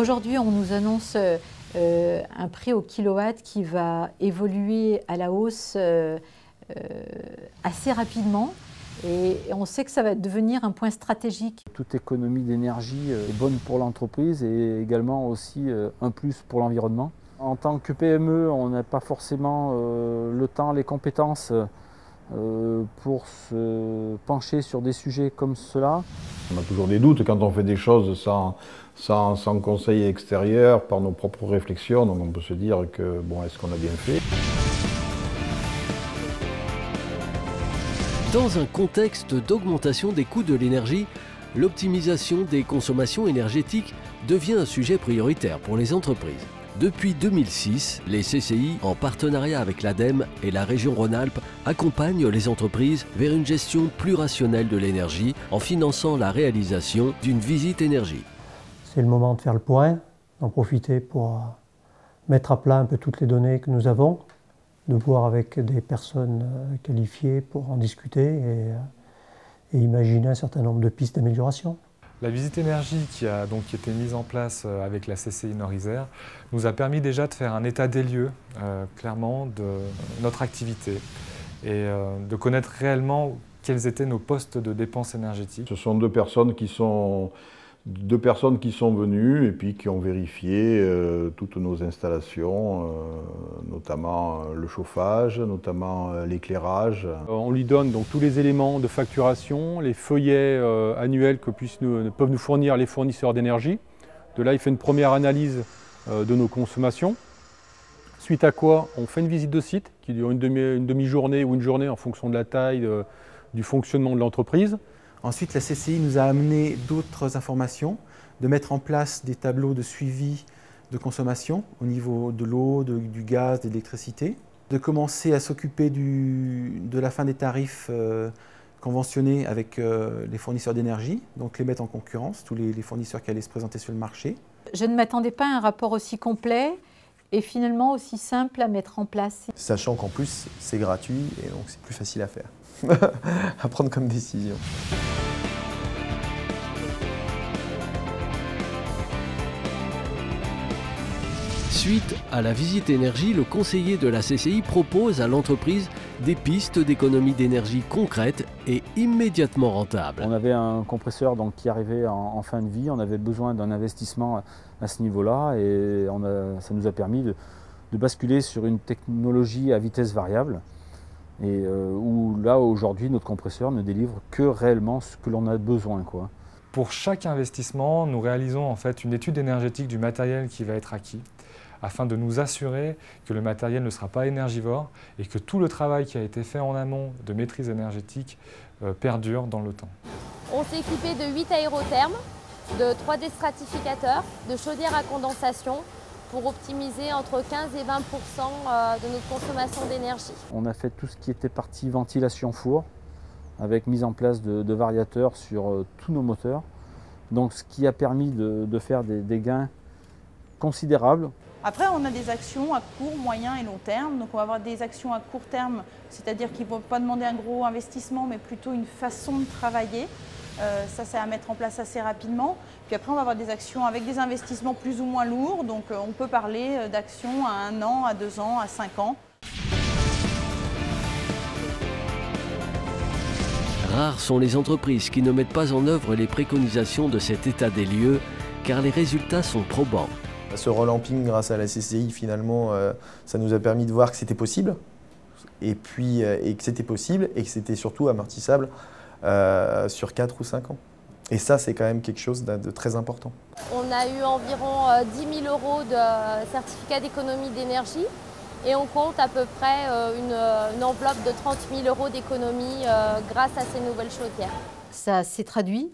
Aujourd'hui, on nous annonce un prix au kilowatt qui va évoluer à la hausse assez rapidement. Et on sait que ça va devenir un point stratégique. Toute économie d'énergie est bonne pour l'entreprise et également aussi un plus pour l'environnement. En tant que PME, on n'a pas forcément le temps, les compétences pour se pencher sur des sujets comme cela. On a toujours des doutes quand on fait des choses sans conseil extérieur, par nos propres réflexions, donc on peut se dire que bon, est-ce qu'on a bien fait ? Dans un contexte d'augmentation des coûts de l'énergie, l'optimisation des consommations énergétiques devient un sujet prioritaire pour les entreprises. Depuis 2006, les CCI, en partenariat avec l'ADEME et la région Rhône-Alpes, accompagnent les entreprises vers une gestion plus rationnelle de l'énergie en finançant la réalisation d'une visite énergie. C'est le moment de faire le point, d'en profiter pour mettre à plat un peu toutes les données que nous avons, de voir avec des personnes qualifiées pour en discuter et imaginer un certain nombre de pistes d'amélioration. La visite énergie qui a donc été mise en place avec la CCI Nord-Isère nous a permis déjà de faire un état des lieux, clairement, de notre activité et de connaître réellement quels étaient nos postes de dépenses énergétiques. Ce sont deux personnes qui sont venues et puis qui ont vérifié toutes nos installations, notamment le chauffage, notamment l'éclairage. On lui donne donc tous les éléments de facturation, les feuillets annuels que peuvent nous fournir les fournisseurs d'énergie. De là, il fait une première analyse de nos consommations. Suite à quoi, on fait une visite de site qui dure une demi-journée ou une journée en fonction de la taille, du fonctionnement de l'entreprise. Ensuite, la CCI nous a amené d'autres informations, de mettre en place des tableaux de suivi de consommation au niveau de l'eau, du gaz, de l'électricité, de commencer à s'occuper de la fin des tarifs conventionnés avec les fournisseurs d'énergie, donc les mettre en concurrence, tous les fournisseurs qui allaient se présenter sur le marché. Je ne m'attendais pas à un rapport aussi complet et finalement aussi simple à mettre en place. Sachant qu'en plus, c'est gratuit et donc c'est plus facile à faire, à prendre comme décision. Suite à la visite énergie, le conseiller de la CCI propose à l'entreprise des pistes d'économie d'énergie concrètes et immédiatement rentables. On avait un compresseur donc, qui arrivait en fin de vie, on avait besoin d'un investissement à ce niveau-là et ça nous a permis de basculer sur une technologie à vitesse variable. Et où là aujourd'hui notre compresseur ne délivre que réellement ce que l'on a besoin, quoi. Pour chaque investissement, nous réalisons en fait une étude énergétique du matériel qui va être acquis, afin de nous assurer que le matériel ne sera pas énergivore et que tout le travail qui a été fait en amont de maîtrise énergétique perdure dans le temps. On s'est équipé de 8 aérothermes, de 3 déstratificateurs, de chaudières à condensation, pour optimiser entre 15 et 20% de notre consommation d'énergie. On a fait tout ce qui était partie ventilation four, avec mise en place de variateurs sur tous nos moteurs. Donc ce qui a permis de faire des gains considérables. Après, on a des actions à court, moyen et long terme. Donc on va avoir des actions à court terme, c'est-à-dire qui ne vont pas demander un gros investissement, mais plutôt une façon de travailler. Ça, c'est à mettre en place assez rapidement. Puis après, on va avoir des actions avec des investissements plus ou moins lourds. Donc on peut parler d'actions à 1 an, à 2 ans, à 5 ans. Rares sont les entreprises qui ne mettent pas en œuvre les préconisations de cet état des lieux, car les résultats sont probants. Ce relamping grâce à la CCI, finalement, ça nous a permis de voir que c'était possible, et que c'était possible, et que c'était surtout amortissable sur 4 ou 5 ans. Et ça, c'est quand même quelque chose de très important. On a eu environ 10 000 € de certificats d'économie d'énergie et on compte à peu près une enveloppe de 30 000 € d'économie grâce à ces nouvelles chaudières. Ça s'est traduit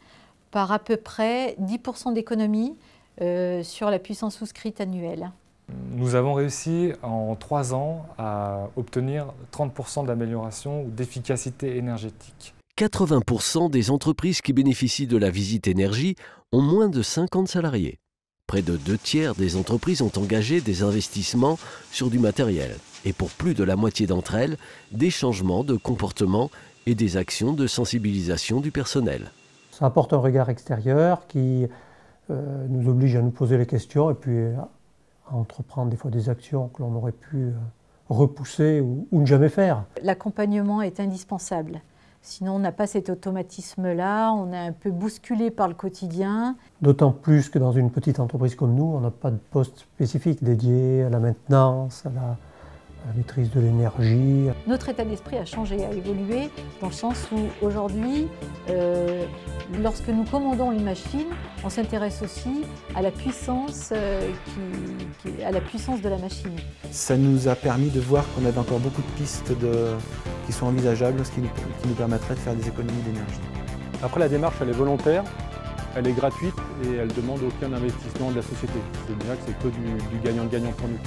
par à peu près 10% d'économie sur la puissance souscrite annuelle. Nous avons réussi en 3 ans à obtenir 30% d'amélioration ou d'efficacité énergétique. 80% des entreprises qui bénéficient de la visite énergie ont moins de 50 salariés. Près de 2/3 des entreprises ont engagé des investissements sur du matériel. Et pour plus de la moitié d'entre elles, des changements de comportement et des actions de sensibilisation du personnel. Ça apporte un regard extérieur qui nous oblige à nous poser les questions et puis à entreprendre des fois des actions que l'on aurait pu repousser ou ne jamais faire. L'accompagnement est indispensable. Sinon, on n'a pas cet automatisme-là, on est un peu bousculé par le quotidien. D'autant plus que dans une petite entreprise comme nous, on n'a pas de poste spécifique dédié à la maintenance, à la maîtrise de l'énergie. Notre état d'esprit a changé, a évolué, dans le sens où aujourd'hui, lorsque nous commandons une machine, on s'intéresse aussi à la puissance, à la puissance de la machine. Ça nous a permis de voir qu'on avait encore beaucoup de pistes qui sont envisageables, ce qui nous permettrait de faire des économies d'énergie. Après, la démarche, elle est volontaire, elle est gratuite et elle ne demande aucun investissement de la société. C'est bien que c'est que du gagnant-gagnant pour nous.